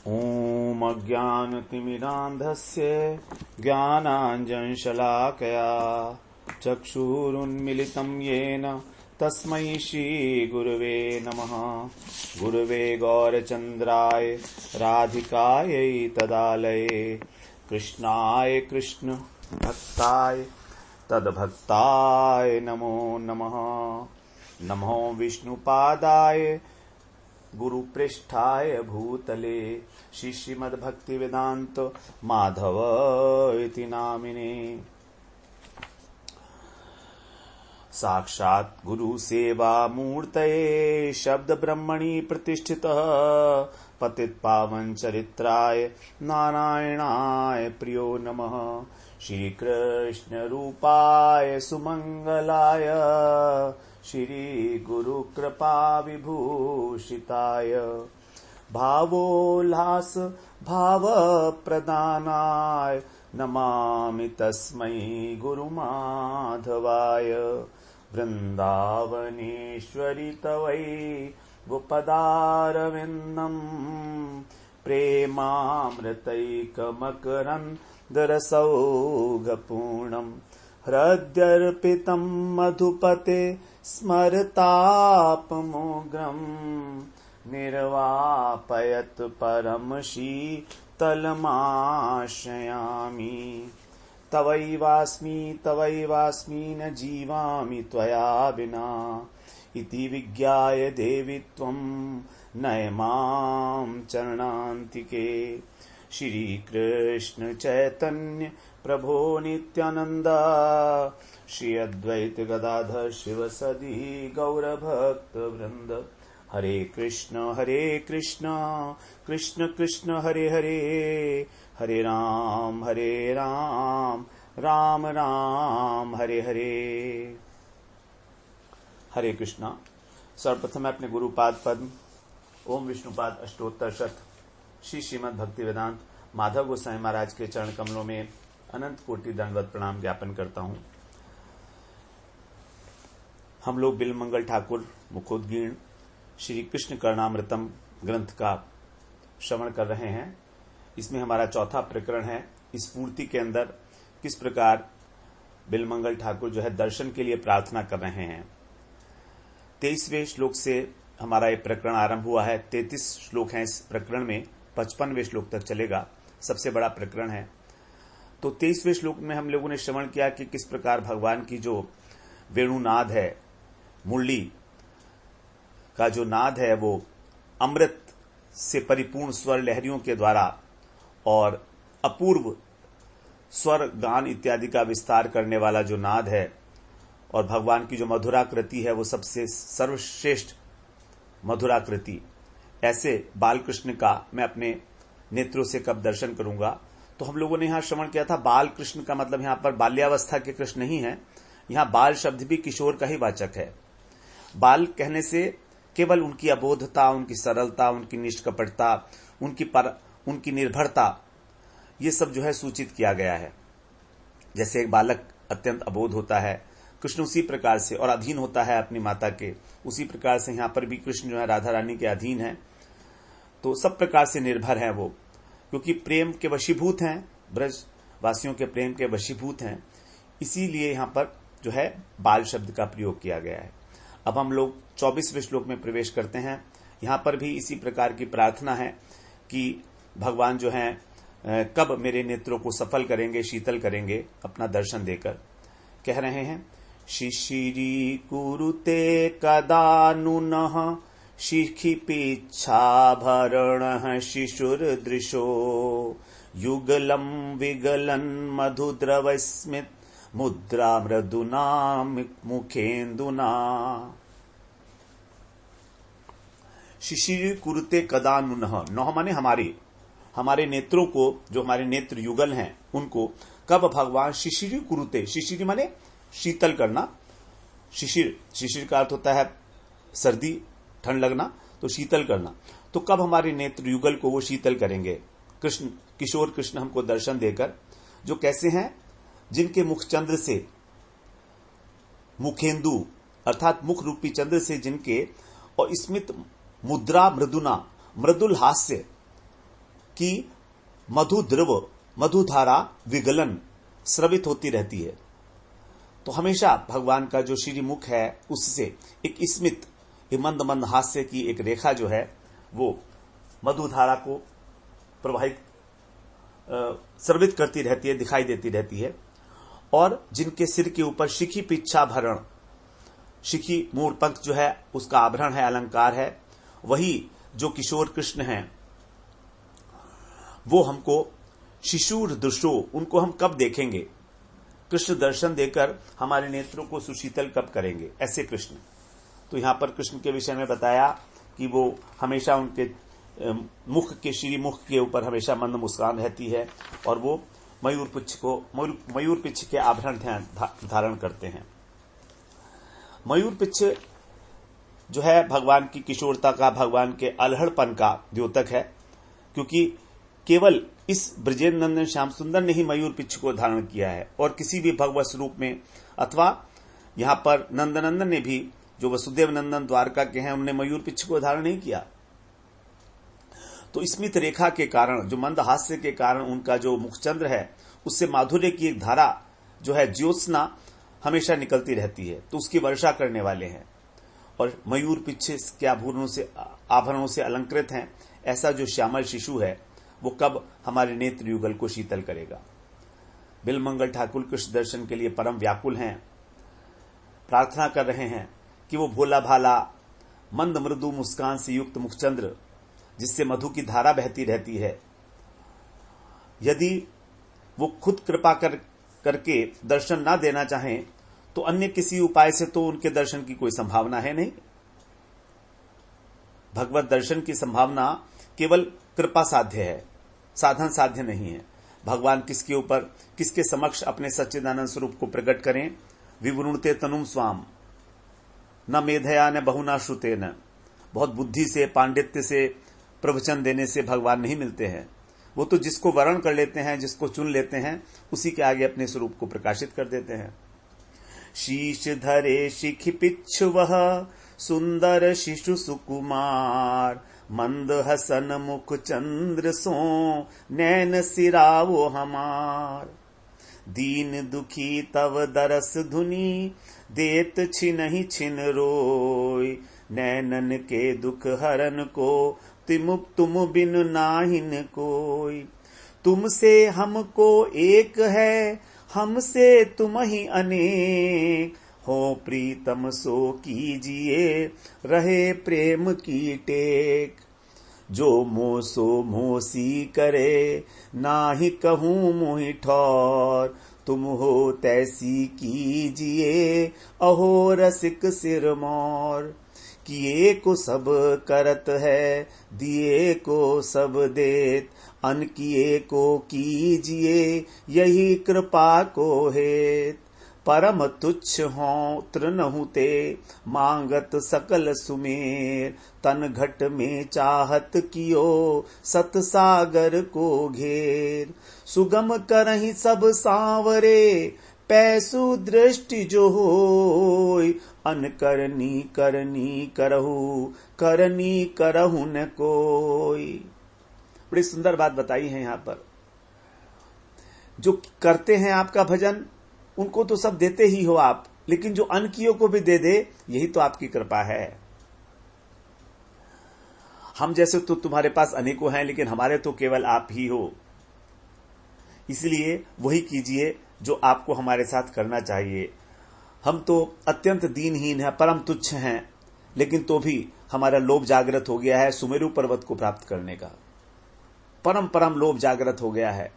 ॐ अज्ञानतिमिरान्धस्य ज्ञानाञ्जनशलाकया चक्षुरुन्मिलितं येन तस्मै श्रीगुरवे नमः। गुरवे गौरचन्द्राय राधिकायै तदालये कृष्णाय कृष्णभक्ताय तद्भक्ताय नमो नमः। नमो विष्णुपादाय गुरुपृष्ठाय भूतले श्रीमद्भक्तिवेदान्त माधव इति नामिने। साक्षात् गुरुसेवा मूर्तये शब्द ब्रह्मणि प्रतिष्ठितः पतितपावन चरित्राय नारायणाय प्रियो नमः। श्रीकृष्ण रूपाय सुमंगलाय श्री गुरु कृपा विभूषिताय भावोल्लास भाव प्रदानाय नमामि तस्मै गुरुमाधवाय। वृंदावनेश्वरि तवै गोपदारविन्दम् प्रेमामृतैकमकरन्दरसौगपूर्णम् हृद्यर्पितं मधुपते स्मरतापमोग्रम् निर्वापयत् परम शीतलमाश्रयामि। तवैवास्मि न जीवामि त्वया विना इति विज्ञाय देवि त्वं नय मां चरणान्तिके। श्री कृष्ण चैतन्य प्रभो नित्यानंद श्री अद्वैत गदाधर शिवसदि गौरभक्त वृंद। हरे कृष्ण कृष्ण कृष्ण हरे हरे, हरे राम राम राम हरे हरे। हरे कृष्णा। सर्वप्रथम मैं अपने गुरुपाद पद्म ओम विष्णुपाद अष्टोत्तर शत श्री श्रीमद् भक्ति वेदांत माधव गोसाई महाराज के चरण कमलों में अनंत कोटि दंडवत प्रणाम ज्ञापन करता हूं। हम लोग बिलमंगल ठाकुर मुखोद्गीर्ण श्री कृष्ण कर्णामृतम ग्रंथ का श्रवण कर रहे हैं। इसमें हमारा चौथा प्रकरण है। इस पूर्ति के अंदर किस प्रकार बिलमंगल ठाकुर जो है दर्शन के लिए प्रार्थना कर रहे हैं। 23वें श्लोक से हमारा ये प्रकरण आरंभ हुआ है। 33 श्लोक हैं इस प्रकरण में, 55वें श्लोक तक चलेगा। सबसे बड़ा प्रकरण है। तो 23वें श्लोक में हम लोगों ने श्रवण किया कि किस प्रकार भगवान की जो वेणुनाद है, मुरली का जो नाद है, वो अमृत से परिपूर्ण स्वर लहरियों के द्वारा और अपूर्व स्वर गान इत्यादि का विस्तार करने वाला जो नाद है, और भगवान की जो मधुराकृति है वो सबसे सर्वश्रेष्ठ मधुराकृति। ऐसे बालकृष्ण का मैं अपने नेत्रों से कब दर्शन करूंगा। तो हम लोगों ने यहां श्रवण किया था बालकृष्ण का मतलब यहां पर बाल्यावस्था के कृष्ण नहीं है। यहां बाल शब्द भी किशोर का ही वाचक है। बाल कहने से केवल उनकी अबोधता, उनकी सरलता, उनकी निष्कपटता, उनकी निर्भरता, ये सब जो है सूचित किया गया है। जैसे एक बालक अत्यंत अबोध होता है, कृष्ण उसी प्रकार से और अधीन होता है अपनी माता के, उसी प्रकार से यहां पर भी कृष्ण जो है राधा रानी के अधीन है। तो सब प्रकार से निर्भर है वो, क्योंकि प्रेम के वशीभूत हैं, ब्रज वासियों के प्रेम के वशीभूत हैं। इसीलिए यहां पर जो है बाल शब्द का प्रयोग किया गया है। अब हम लोग 24वें श्लोक में प्रवेश करते हैं। यहां पर भी इसी प्रकार की प्रार्थना है कि भगवान जो है कब मेरे नेत्रों को सफल करेंगे, शीतल करेंगे अपना दर्शन देकर। कह रहे हैं शिशिरी कुरुते कदा नुनः शिखिपीच्छाभरणः शिशुर्दृशो युगलं विगलन मधुद्रवस्मित मुद्रा मृदुना मुखेन्दुना। शिशिर कुरुते कदा नुनः, नौह माने हमारे नेत्रों को, जो हमारे नेत्र युगल हैं उनको कब भगवान शिशिर कुरुते, शिशिर माने शीतल करना, शिशिर का अर्थ होता है सर्दी, ठंड लगना, तो शीतल करना। तो कब हमारे नेत्र युगल को वो शीतल करेंगे। कृष्ण, किशोर कृष्ण हमको दर्शन देकर, जो कैसे हैं, जिनके मुख चंद्र से, मुखेंदु अर्थात मुख रूपी चंद्र से जिनके, और स्मित मुद्रा मृदुना, मृदुल हास्य कि मधु द्रव, मधुधारा विगलन स्रवित होती रहती है। तो हमेशा भगवान का जो श्रीमुख है उससे एक स्मित, मंद मंद हास्य की एक रेखा जो है वो मधुधारा को प्रवाहित स्रवित करती रहती है, दिखाई देती रहती है। और जिनके सिर के ऊपर शिखी पिच्छाभरण, शिखी मूरपंख जो है उसका आभरण है, अलंकार है, वही जो किशोर कृष्ण हैं वो हमको शिशुर दृशो, उनको हम कब देखेंगे, कृष्ण दर्शन देकर हमारे नेत्रों को सुशीतल कब करेंगे, ऐसे कृष्ण। तो यहां पर कृष्ण के विषय में बताया कि वो हमेशा उनके मुख के, श्रीमुख के ऊपर हमेशा मंद मुस्कान रहती है और वो मयूर पिच्छ के आभरण धारण करते हैं। मयूर पिच्छ जो है भगवान की किशोरता का, भगवान के अलहड़पन का द्योतक है, क्योंकि केवल इस ब्रजेंद्र नंदन श्याम सुंदर ने ही मयूर पिच्छ को धारण किया है और किसी भी भगवत स्वरूप में, अथवा यहां पर नंदनंदन ने भी, जो वसुदेव नंदन द्वारका के हैं, उन्होंने मयूर पिच्छ को धारण नहीं किया। तो स्मित रेखा के कारण, जो मंद हास्य के कारण उनका जो मुखचंद्र है उससे माधुर्य की एक धारा जो है, ज्योत्सना हमेशा निकलती रहती है, तो उसकी वर्षा करने वाले हैं। और मयूर पिच्छ के आभरणों से अलंकृत हैं। ऐसा जो श्यामल शिशु है वो कब हमारे नेत्र युगल को शीतल करेगा। बिलमंगल ठाकुर कृष्ण दर्शन के लिए परम व्याकुल हैं, प्रार्थना कर रहे हैं कि वो भोला भाला मंद मृदु मुस्कान से युक्त मुखचंद्र, जिससे मधु की धारा बहती रहती है, यदि वो खुद कृपा करके दर्शन ना देना चाहें तो अन्य किसी उपाय से तो उनके दर्शन की कोई संभावना है नहीं। भगवत दर्शन की संभावना केवल कृपा साध्य है, साधन साध्य नहीं है। भगवान किसके ऊपर, किसके समक्ष अपने सच्चिदानंद स्वरूप को प्रकट करें। विवृणुते तनुम स्वाम न मेधया न बहुना श्रुते न, बहुत बुद्धि से, पांडित्य से प्रवचन देने से भगवान नहीं मिलते हैं। वो तो जिसको वर्ण कर लेते हैं, जिसको चुन लेते हैं, उसी के आगे अपने स्वरूप को प्रकाशित कर देते हैं। शीश धरे शिखि पिच्छ वह सुंदर शिशु सुकुमार, मंद हसन मुख चंद्र सो नैन सिरावो हमार। दीन दुखी तव दरस धुनी देत छिनहि छिन रोय, नैनन के दुख हरन को तुम बिन नाहिन कोई। तुमसे हमको एक है, हमसे तुम ही अनेक, हो प्रीतम सो कीजिए रहे प्रेम की टेक। जो मोसो मोसी करे नाही कहूं मोहि ठौर, तुम हो तैसी कीजिए अहो रसिक सिरमौर। किए को सब करत है, दिए को सब देत, अन किए को कीजिए यही कृपा को हेत। परम तुच्छ हों तृणहु ते मांगत सकल सुमेर, तन घट में चाहत कियो सत सागर को घेर। सुगम करहि सब सांवरे पैसु दृष्टि जो होय, अन करनी करनी करहु करनी करहु न कोई। बड़ी सुंदर बात बताई है यहां पर। जो करते हैं आपका भजन, उनको तो सब देते ही हो आप, लेकिन जो अनकियों को भी दे दे, यही तो आपकी कृपा है। हम जैसे तो तुम्हारे पास अनेकों हैं, लेकिन हमारे तो केवल आप ही हो। इसलिए वही कीजिए जो आपको हमारे साथ करना चाहिए। हम तो अत्यंत दीनहीन हैं, परम तुच्छ हैं, लेकिन तो भी हमारा लोभ जागृत हो गया है सुमेरु पर्वत को प्राप्त करने का। परम लोभ जागृत हो गया है।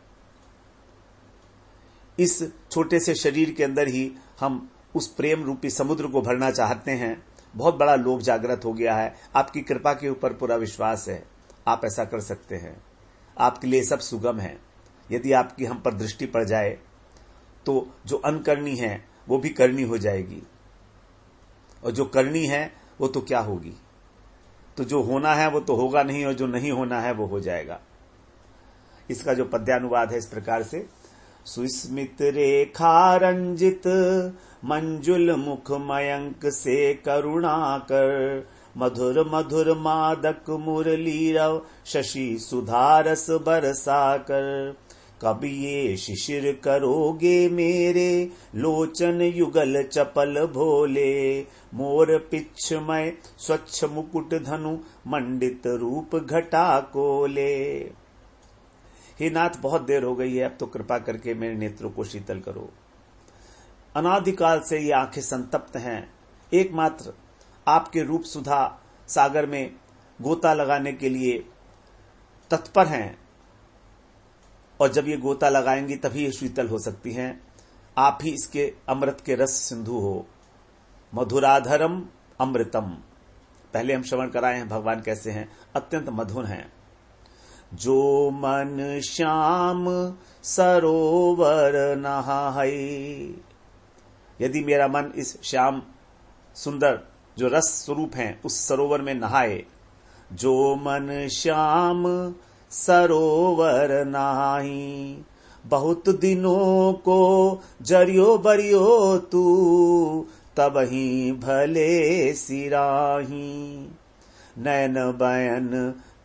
इस छोटे से शरीर के अंदर ही हम उस प्रेम रूपी समुद्र को भरना चाहते हैं। बहुत बड़ा लोभ जागृत हो गया है। आपकी कृपा के ऊपर पूरा विश्वास है, आप ऐसा कर सकते हैं। आपके लिए सब सुगम है। यदि आपकी हम पर दृष्टि पड़ जाए तो जो अनकरनी है वो भी करनी हो जाएगी, और जो करनी है वो तो क्या होगी। तो जो होना है वो तो होगा नहीं, और जो नहीं होना है वो हो जाएगा। इसका जो पद्यानुवाद है इस प्रकार से। सुस्मित रेखा रंजित मंजुल मुख मयंक से करुणा कर, मधुर मधुर मादक मुरली रव शशि सुधारस बरसाकर। कब ये शिशिर करोगे मेरे लोचन युगल चपल भोले। मोर पिच्छमय स्वच्छ मुकुट धनु मंडित रूप घटा कोले। हे नाथ, बहुत देर हो गई है, अब तो कृपा करके मेरे नेत्रों को शीतल करो। अनादिकाल से ये आंखें संतप्त हैं, एकमात्र आपके रूप सुधा सागर में गोता लगाने के लिए तत्पर हैं, और जब ये गोता लगाएंगी तभी ये शीतल हो सकती हैं। आप ही इसके अमृत के रस सिंधु हो। मधुराधरम अमृतम। पहले हम श्रवण कराए हैं भगवान कैसे हैं, अत्यंत मधुर हैं। जो मन श्याम सरोवर नहाई। यदि मेरा मन इस श्याम सुंदर जो रस स्वरूप हैं उस सरोवर में नहाए। जो मन श्याम सरोवर नहाई। बहुत दिनों को जरियो बरियो तू तबही भले सिराही। नैन बयन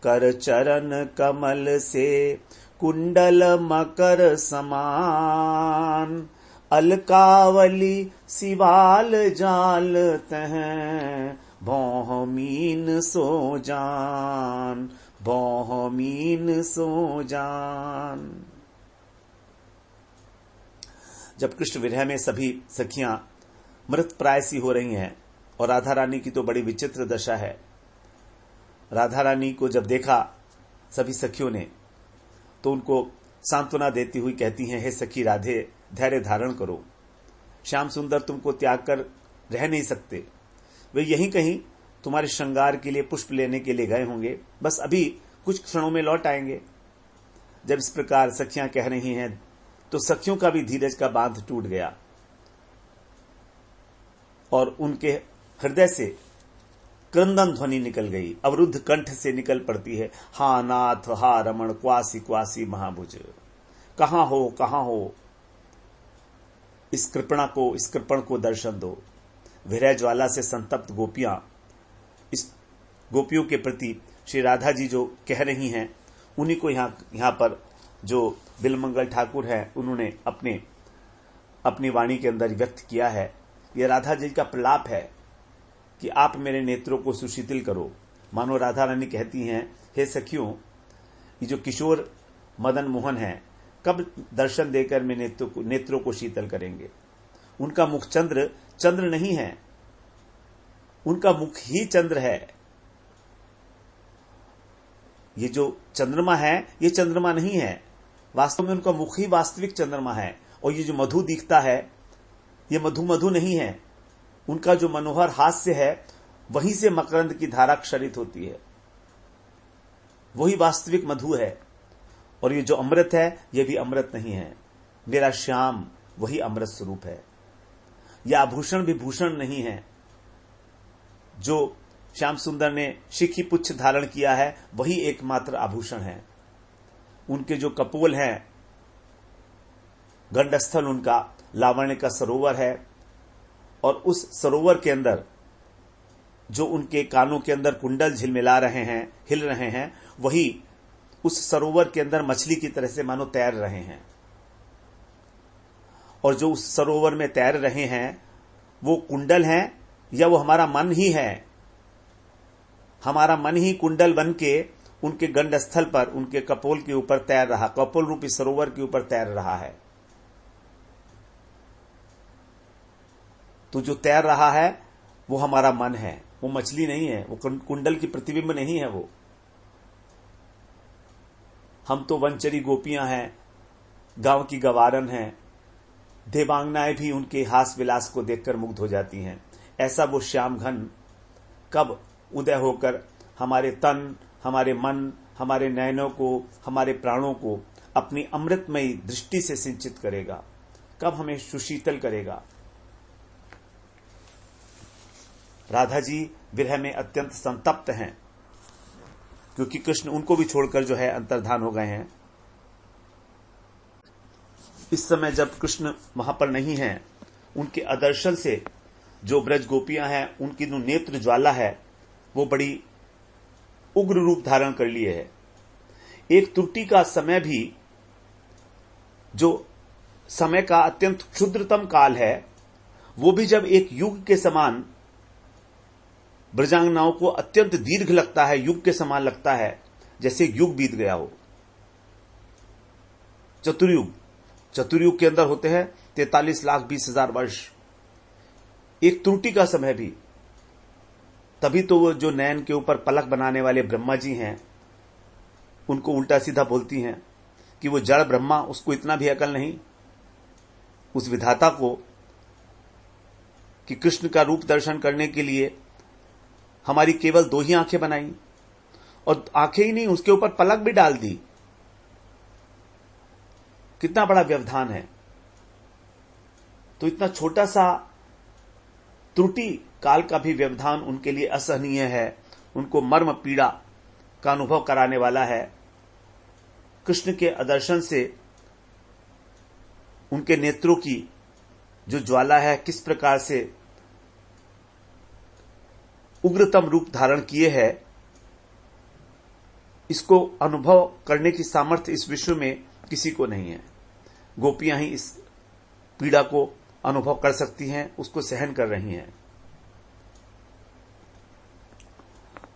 कर चरण कमल से कुंडल मकर समान। अलकावली सिवाल जाल तह भौह मीन सो जान। भौह मीन सो जान। जब कृष्ण विरह में सभी सखियां मृत प्राय सी हो रही हैं, और राधा रानी की तो बड़ी विचित्र दशा है। राधा रानी को जब देखा सभी सखियों ने, तो उनको सांत्वना देती हुई कहती हैं, हे सखी राधे, धैर्य धारण करो। श्याम सुंदर तुमको त्याग कर रह नहीं सकते। वे यहीं कहीं तुम्हारे श्रृंगार के लिए पुष्प लेने के लिए गए होंगे, बस अभी कुछ क्षणों में लौट आएंगे। जब इस प्रकार सखियां कह रही हैं, तो सखियों का भी धीरज का बांध टूट गया, और उनके हृदय से क्रंदन ध्वनि निकल गई, अवरुद्ध कंठ से निकल पड़ती है, हा नाथ हा रमण क्वासी क्वासी महाभुज। कहां हो, कहां हो, इस कृपण को दर्शन दो। विरह ज्वाला से संतप्त गोपियां इस गोपियों के प्रति श्री राधा जी जो कह रही हैं, उन्हीं को यहां पर जो बिलमंगल ठाकुर हैं उन्होंने अपनी वाणी के अंदर व्यक्त किया है। यह राधा जी का प्रलाप है कि आप मेरे नेत्रों को सुशीतल करो। मानो राधा रानी कहती हैं, हे सखियों, ये जो किशोर मदन मोहन हैं, कब दर्शन देकर मेरे नेत्रों को शीतल करेंगे। उनका मुख चंद्र नहीं है, उनका मुख ही चंद्र है। ये जो चंद्रमा है, ये चंद्रमा नहीं है, वास्तव में उनका मुख ही वास्तविक चंद्रमा है। और ये जो मधु दिखता है, ये मधु नहीं है। उनका जो मनोहर हास्य है, वहीं से मकरंद की धारा क्षरित होती है, वही वास्तविक मधु है। और ये जो अमृत है, ये भी अमृत नहीं है। मेरा श्याम वही अमृत स्वरूप है। यह आभूषण भी भूषण नहीं है। जो श्याम सुंदर ने शिखी पुच्छ धारण किया है, वही एकमात्र आभूषण है। उनके जो कपोल हैं, गंडस्थल उनका लावण्य का सरोवर है, और उस सरोवर के अंदर जो उनके कानों के अंदर कुंडल झिलमिला रहे हैं, हिल रहे हैं, वही उस सरोवर के अंदर मछली की तरह से मानो तैर रहे हैं। और जो उस सरोवर में तैर रहे हैं, वो कुंडल हैं या वो हमारा मन ही है। हमारा मन ही कुंडल बन के उनके गंडस्थल पर, उनके कपोल के ऊपर तैर रहा, कपोल रूपी सरोवर के ऊपर तैर रहा है। तो जो तैर रहा है वो हमारा मन है, वो मछली नहीं है, वो कुंडल की प्रतिबिंब नहीं है। वो हम तो वनचरी गोपियां हैं, गांव की गवारन हैं। देवांगनाएं भी उनके हास विलास को देखकर मुग्ध हो जाती हैं। ऐसा वो श्याम घन कब उदय होकर हमारे तन, हमारे मन, हमारे नयनों को, हमारे प्राणों को अपनी अमृतमयी दृष्टि से सिंचित करेगा, कब हमें सुशीतल करेगा। राधा जी विरह में अत्यंत संतप्त हैं, क्योंकि कृष्ण उनको भी छोड़कर जो है अंतर्धान हो गए हैं। इस समय जब कृष्ण वहां पर नहीं हैं, उनके आदर्शन से जो ब्रज गोपियां हैं, उनकी जो नेत्र ज्वाला है, वो बड़ी उग्र रूप धारण कर लिए है। एक त्रुटि का समय भी, जो समय का अत्यंत क्षुद्रतम काल है, वो भी जब एक युग के समान ब्रजांगनाओं को अत्यंत दीर्घ लगता है, युग के समान लगता है, जैसे युग बीत गया हो। चतुर्युग के अंदर होते हैं 43,20,000 वर्ष। एक त्रुटि का समय भी, तभी तो वो जो नयन के ऊपर पलक बनाने वाले ब्रह्मा जी हैं, उनको उल्टा सीधा बोलती हैं कि वो जड़ ब्रह्मा, उसको इतना भी अकल नहीं, उस विधाता को, कि कृष्ण का रूप दर्शन करने के लिए हमारी केवल 2 ही आंखें बनाई, और आंखें ही नहीं, उसके ऊपर पलक भी डाल दी। कितना बड़ा व्यवधान है। तो इतना छोटा सा त्रुटि काल का भी व्यवधान उनके लिए असहनीय है, उनको मर्म पीड़ा का अनुभव कराने वाला है। कृष्ण के आदर्शन से उनके नेत्रों की जो ज्वाला है, किस प्रकार से उग्रतम रूप धारण किए है, इसको अनुभव करने की सामर्थ्य इस विश्व में किसी को नहीं है। गोपियां ही इस पीड़ा को अनुभव कर सकती हैं, उसको सहन कर रही हैं।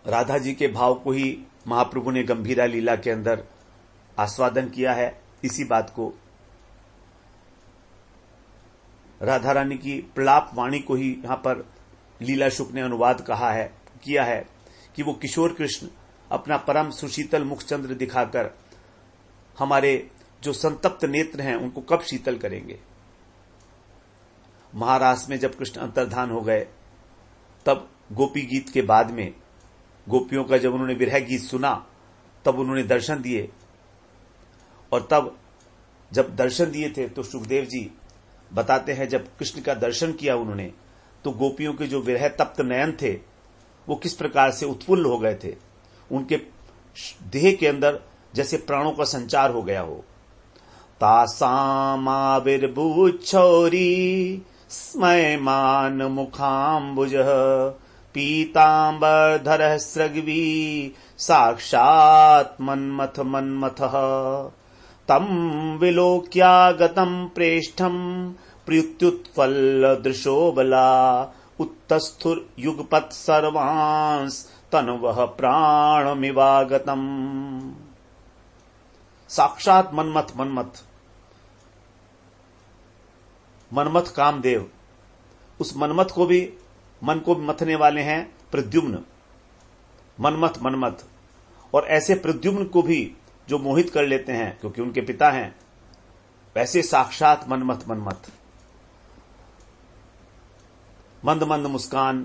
राधा जी के भाव को ही महाप्रभु ने गंभीरा लीला के अंदर आस्वादन किया है। इसी बात को राधा रानी की प्रलाप वाणी को ही यहां पर लीला शुक ने अनुवाद किया है कि वो किशोर कृष्ण अपना परम सुशीतल मुखचंद्र दिखाकर हमारे जो संतप्त नेत्र हैं उनको कब शीतल करेंगे। महारास में जब कृष्ण अंतर्धान हो गए, तब गोपी गीत के बाद में गोपियों का जब उन्होंने विरह गीत सुना, तब उन्होंने दर्शन दिए। और तब जब दर्शन दिए थे तो सुखदेव जी बताते हैं, जब कृष्ण का दर्शन किया उन्होंने, तो गोपियों के जो विरह तप्त नयन थे वो किस प्रकार से उत्फुल्ल हो गए थे। उनके देह के अंदर जैसे प्राणों का संचार हो गया हो। तासामाविर्भूच्छौरी स्मयमान मुखाम्बुजः पीताम्बरधरः सृग्वी साक्षात् मन्मथ मन्मथः तं विलोक्यागतं प्रेष्ठं प्रत्युत्फल्लदृशो बला उत्तस्थुर्युगपत् सर्वांस तन्वः प्राणमिवागतम्। साक्षात मन्मथ मनमथ कामदेव, उस मनमथ को भी, मन को मथने वाले हैं प्रद्युम्न, मनमथ। और ऐसे प्रद्युम्न को भी जो मोहित कर लेते हैं क्योंकि उनके पिता हैं, वैसे साक्षात मनमथ मंद मंद मुस्कान,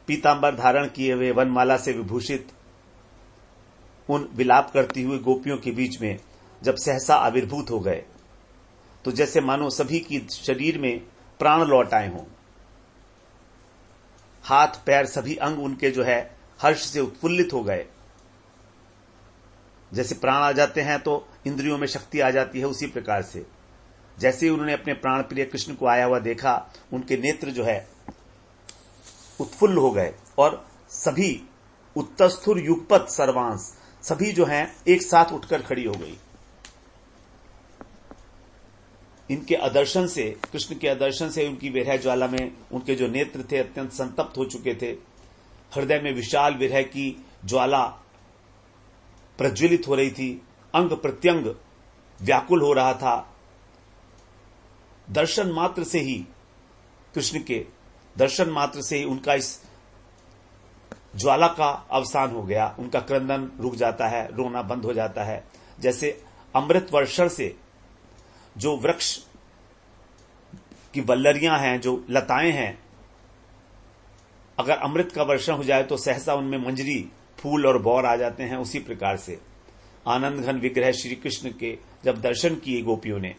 पीतांबर धारण किए हुए, वनमाला से विभूषित, उन विलाप करती हुई गोपियों के बीच में जब सहसा आविर्भूत हो गए, तो जैसे मानो सभी की शरीर में प्राण लौट आए हों। हाथ पैर सभी अंग उनके जो है हर्ष से उत्फुल्लित हो गए। जैसे प्राण आ जाते हैं तो इंद्रियों में शक्ति आ जाती है, उसी प्रकार से जैसे ही उन्होंने अपने प्राण प्रिय कृष्ण को आया हुआ देखा, उनके नेत्र जो है उत्फुल्ल हो गए। और सभी उत्तस्थुर युगपत सर्वांश, सभी जो हैं एक साथ उठकर खड़ी हो गई। इनके आदर्शन से, कृष्ण के आदर्शन से उनकी विरह ज्वाला में उनके जो नेत्र थे अत्यंत संतप्त हो चुके थे। हृदय में विशाल विरह की ज्वाला प्रज्वलित हो रही थी, अंग प्रत्यंग व्याकुल हो रहा था। दर्शन मात्र से ही, कृष्ण के दर्शन मात्र से ही उनका इस ज्वाला का अवसान हो गया। उनका क्रंदन रुक जाता है, रोना बंद हो जाता है। जैसे अमृत वर्षण से जो वृक्ष की वल्लरियां हैं, जो लताएं हैं, अगर अमृत का वर्षण हो जाए तो सहसा उनमें मंजरी, फूल और बौर आ जाते हैं। उसी प्रकार से आनंद घन विग्रह श्री कृष्ण के जब दर्शन किए गोपियों ने,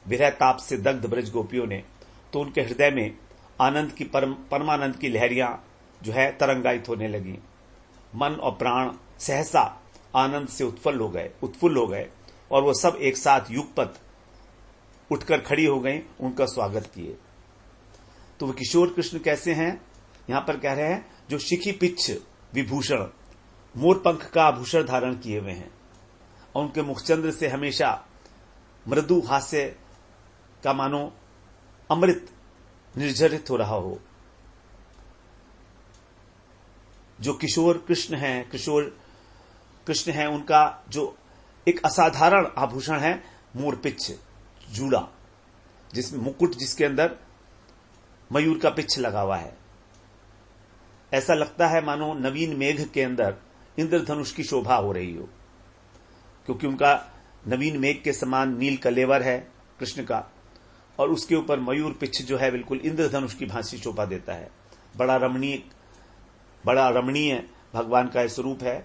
विरह ताप से दग्ध ब्रज गोपियों ने, तो उनके हृदय में आनंद की परमानंद की लहरियां जो है तरंगायित होने लगी। मन और प्राण सहसा आनंद से उत्फुल्ल हो गए और वो सब एक साथ युगपत उठकर खड़ी हो गई, उनका स्वागत किए। तो वो किशोर कृष्ण कैसे हैं? यहां पर कह रहे हैं जो शिखी पिच्छ विभूषण मोर पंख का आभूषण धारण किए हुए हैं और उनके मुखचंद्र से हमेशा मृदु हास्य का मानो अमृत निर्झरित हो रहा हो। जो किशोर कृष्ण हैं उनका जो एक असाधारण आभूषण है मोरपिच्छ जूड़ा, जिसमें मुकुट, जिसके अंदर मयूर का पिच्छ लगा हुआ है। ऐसा लगता है मानो नवीन मेघ के अंदर इंद्रधनुष की शोभा हो रही हो, क्योंकि उनका नवीन मेघ के समान नील कलेवर है कृष्ण का, और उसके ऊपर मयूर पिच्छ जो है बिल्कुल इंद्रधनुष की भांति शोभा देता है। बड़ा रमणीय भगवान का स्वरूप है।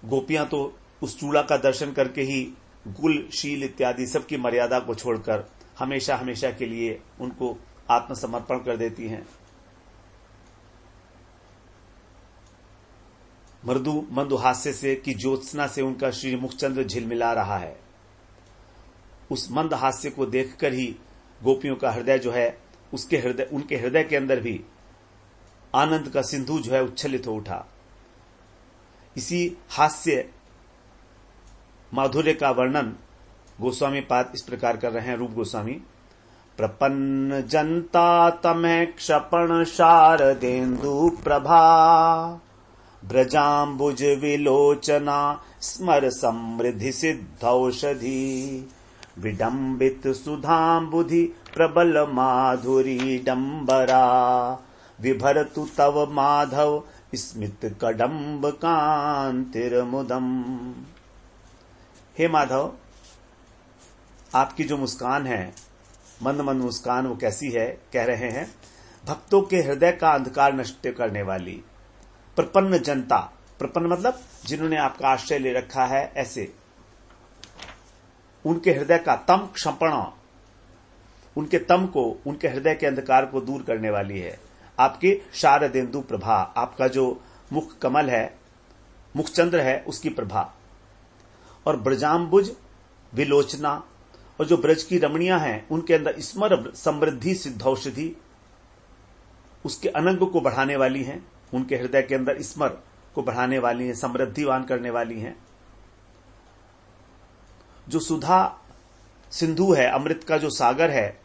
गोपियां तो उस चूड़ा का दर्शन करके ही गुल शील इत्यादि सबकी मर्यादा को छोड़कर हमेशा हमेशा के लिए उनको आत्मसमर्पण कर देती हैं। मृदु मंद हास्य से की ज्योत्सना से उनका श्री मुखचंद्र झिलमिला रहा है। उस मंद हास्य को देखकर ही गोपियों का हृदय जो है उनके हृदय के अंदर भी आनंद का सिंधु जो है उच्छलित हो उठा। इसी हास्य माधुर्य का वर्णन गोस्वामी पाद इस प्रकार कर रहे हैं, रूप गोस्वामी। प्रपन्न जनता तमः क्षपण शारदेन्दु प्रभा ब्रजाम्बुज विलोचना स्मर समृद्धि सिद्धौषधि विडंबित सुधाम्बुधि प्रबल माधुरी डंबरा विभरतु तव माधव स्मित कदम्ब कांतिर्मुदम। हे माधव, आपकी जो मुस्कान है, मंद मंद मुस्कान, वो कैसी है? कह रहे हैं भक्तों के हृदय का अंधकार नष्ट करने वाली। प्रपन्न जनता, प्रपन्न मतलब जिन्होंने आपका आश्रय ले रखा है, ऐसे उनके हृदय का तम क्षपण, उनके तम को, उनके हृदय के अंधकार को दूर करने वाली है आपकी शारदेन्दु प्रभा। आपका जो मुख कमल है, मुखचंद्र है, उसकी प्रभा। और ब्रजाम्बुज विलोचना, और जो ब्रज की रमणियां हैं उनके अंदर स्मर समृद्धि सिद्धौषधि, उसके अनंग को बढ़ाने वाली हैं। उनके हृदय के अंदर स्मर को बढ़ाने वाली हैं, समृद्धिवान करने वाली हैं। जो सुधा सिंधु है, अमृत का जो सागर है,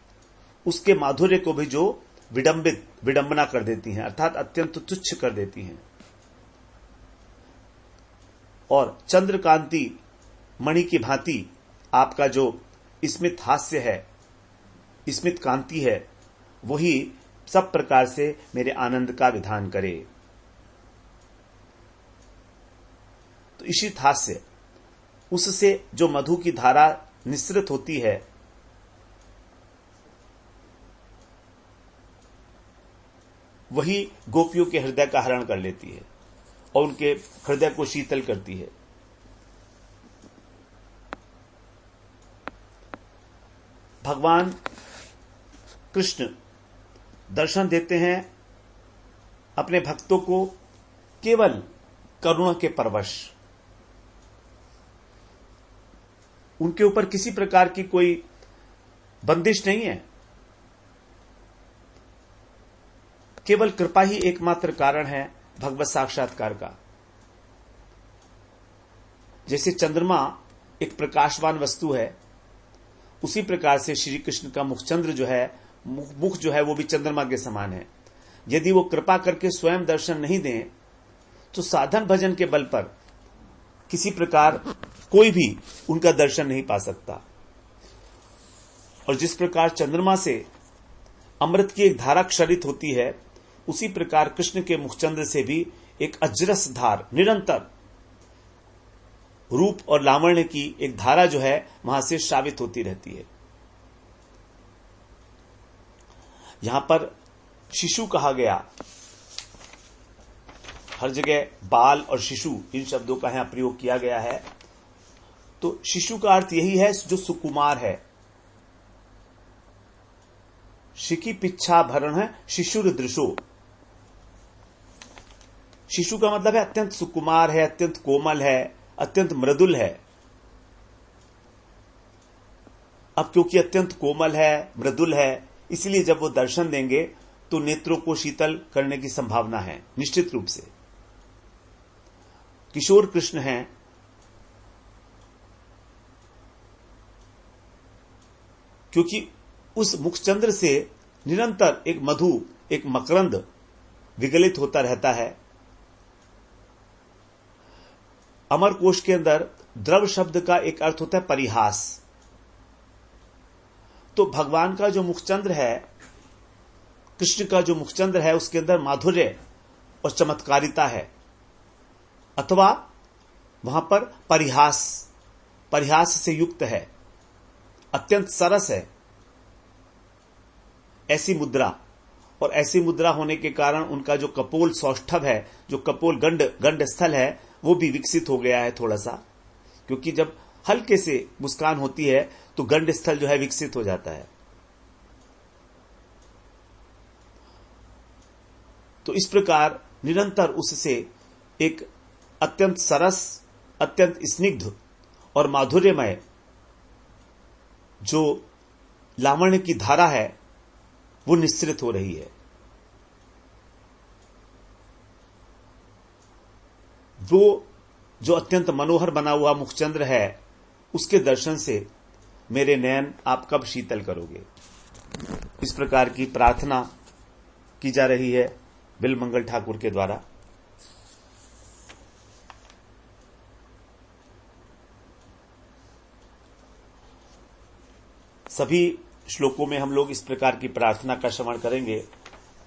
उसके माधुर्य को भी जो विडंबना कर देती हैं, अर्थात अत्यंत तुच्छ कर देती हैं। और चंद्रकांति मणि की भांति आपका जो स्मित हास्य है, स्मित कांति है, वही सब प्रकार से मेरे आनंद का विधान करे। तो ईशित हास्य, उससे जो मधु की धारा निस्सृत होती है, वही गोपियों के हृदय का हरण कर लेती है और उनके हृदय को शीतल करती है। भगवान कृष्ण दर्शन देते हैं अपने भक्तों को केवल करुणा के परवश। उनके ऊपर किसी प्रकार की कोई बंदिश नहीं है, केवल कृपा ही एकमात्र कारण है भगवत साक्षात्कार का। जैसे चंद्रमा एक प्रकाशवान वस्तु है, उसी प्रकार से श्री कृष्ण का मुखचंद्र जो है, मुख जो है, वो भी चंद्रमा के समान है। यदि वो कृपा करके स्वयं दर्शन नहीं दें तो साधन भजन के बल पर किसी प्रकार कोई भी उनका दर्शन नहीं पा सकता। और जिस प्रकार चंद्रमा से अमृत की एक धारा क्षरित होती है, उसी प्रकार कृष्ण के मुखचंद्र से भी एक अजरस धार, निरंतर रूप और लावण्य की एक धारा जो है वहां से श्रावित होती रहती है। यहां पर शिशु कहा गया, हर जगह बाल और शिशु इन शब्दों का यहां प्रयोग किया गया है। तो शिशु का अर्थ यही है जो सुकुमार है। शिखी पिच्छा भरण है शिशुर दृशो। शिशु का मतलब है अत्यंत सुकुमार है, अत्यंत कोमल है, अत्यंत मृदुल है। अब क्योंकि अत्यंत कोमल है, मृदुल है, इसलिए जब वो दर्शन देंगे तो नेत्रों को शीतल करने की संभावना है निश्चित रूप से। किशोर कृष्ण हैं, क्योंकि उस मुखचंद्र से निरंतर एक मधु, एक मकरंद विगलित होता रहता है। अमर कोश के अंदर द्रव शब्द का एक अर्थ होता है परिहास। तो भगवान का जो मुखचंद्र है, कृष्ण का जो मुखचंद्र है, उसके अंदर माधुर्य और चमत्कारिता है, अथवा वहां पर परिहास से युक्त है, अत्यंत सरस है ऐसी मुद्रा। और ऐसी मुद्रा होने के कारण उनका जो कपोल सौष्ठव है, जो कपोल गंड स्थल है, वो भी विकसित हो गया है थोड़ा सा, क्योंकि जब हल्के से मुस्कान होती है तो गंड स्थल जो है विकसित हो जाता है। तो इस प्रकार निरंतर उससे एक अत्यंत सरस, अत्यंत स्निग्ध और माधुर्यमय जो लावण्य की धारा है वो निस्सृत हो रही है। वो जो अत्यंत मनोहर बना हुआ मुखचंद्र है, उसके दर्शन से मेरे नयन आप कब शीतल करोगे। इस प्रकार की प्रार्थना की जा रही है बिलमंगल ठाकुर के द्वारा। सभी श्लोकों में हम लोग इस प्रकार की प्रार्थना का श्रवण करेंगे।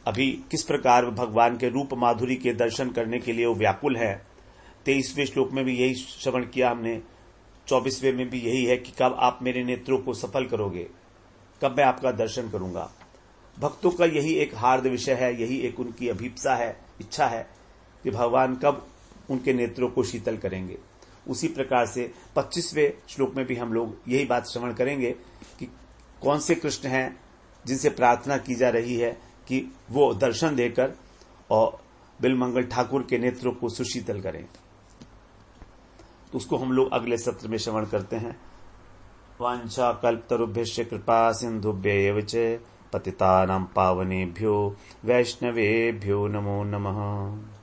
अभी किस प्रकार भगवान के रूप माधुरी के दर्शन करने के लिए वो व्याकुल है। 23वें श्लोक में भी यही श्रवण किया हमने, 24वें में भी यही है कि कब आप मेरे नेत्रों को सफल करोगे, कब मैं आपका दर्शन करूंगा। भक्तों का यही एक हार्द विषय है, यही एक उनकी अभीप्सा है, इच्छा है कि भगवान कब उनके नेत्रों को शीतल करेंगे। उसी प्रकार से 25वें श्लोक में भी हम लोग यही बात श्रवण करेंगे कि कौन से कृष्ण हैं जिनसे प्रार्थना की जा रही है कि वो दर्शन देकर और बिलमंगल ठाकुर के नेत्रों को सुशीतल करें। तो उसको हम लोग अगले सत्र में श्रवण करते हैं। वांछा कल्पतरुभ्यश्च कृपा सिंधुभ्यैव च पतितानां पावनेभ्यो वैष्णवेभ्यो नमो नमः।